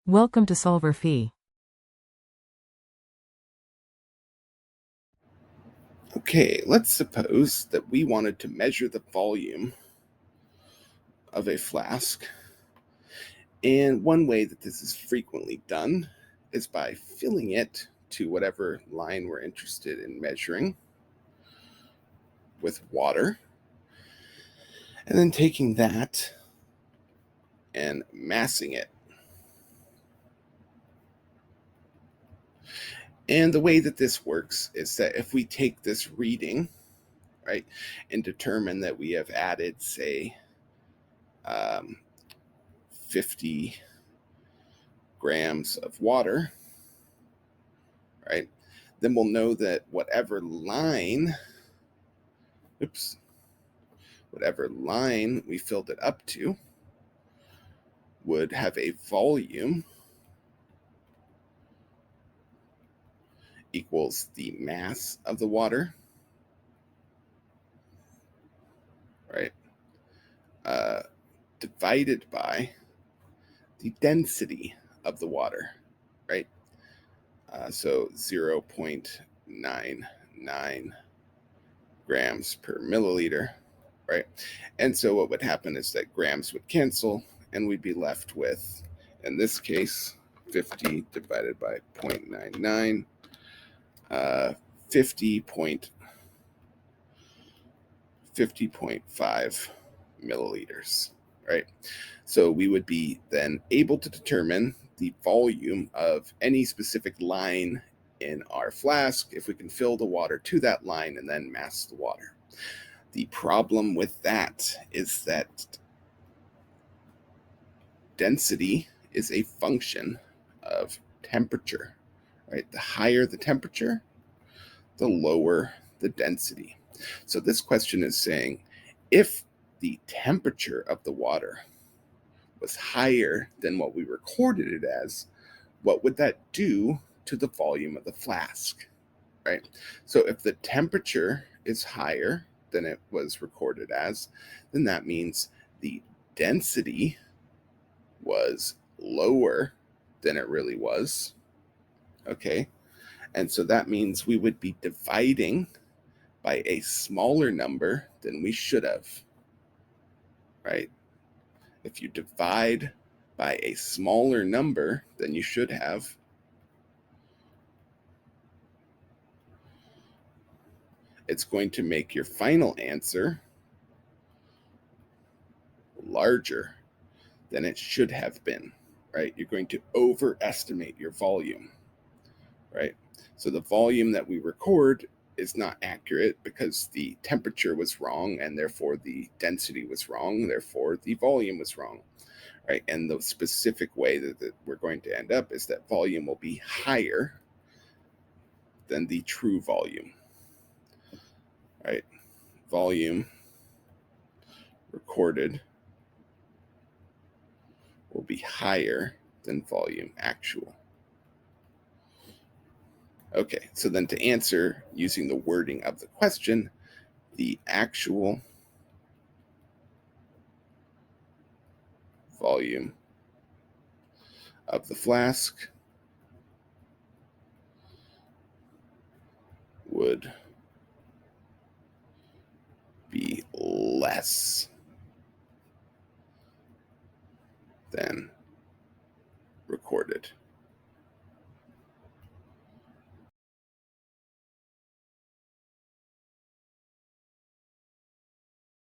Welcome to solverfy. Okay, let's suppose that we wanted to measure the volume of a flask. And one way that this is frequently done is by filling it to whatever line we're interested in measuring with water, and then taking that and massing it. And the way that this works is that if we take this reading, right, and determine that we have added, say, 50 grams of water, right, then we'll know that whatever line we filled it up to would have a volume equals the mass of the water, right, divided by the density of the water, right? So 0.99 grams per milliliter, right? And so what would happen is that grams would cancel, and we'd be left with, in this case, 50 divided by 0.99, 50.5 milliliters, right? So we would be then able to determine the volume of any specific line in our flask if we can fill the water to that line and then mass the water. The problem with that is that density is a function of temperature, right? The higher the temperature, the lower the density. So this question is saying, if the temperature of the water was higher than what we recorded it as, what would that do to the volume of the flask, right? So if the temperature is higher than it was recorded as, then that means the density was lower than it really was, okay? And so that means we would be dividing by a smaller number than we should have, right? If you divide by a smaller number than you should have, it's going to make your final answer larger than it should have been, right? You're going to overestimate your volume, right? So the volume that we record is not accurate because the temperature was wrong, and therefore the density was wrong, therefore the volume was wrong, right? And the specific way that we're going to end up is that volume will be higher than the true volume, right? Volume recorded will be higher than volume actual. Okay, so then to answer using the wording of the question, the actual volume of the flask would be less than recorded.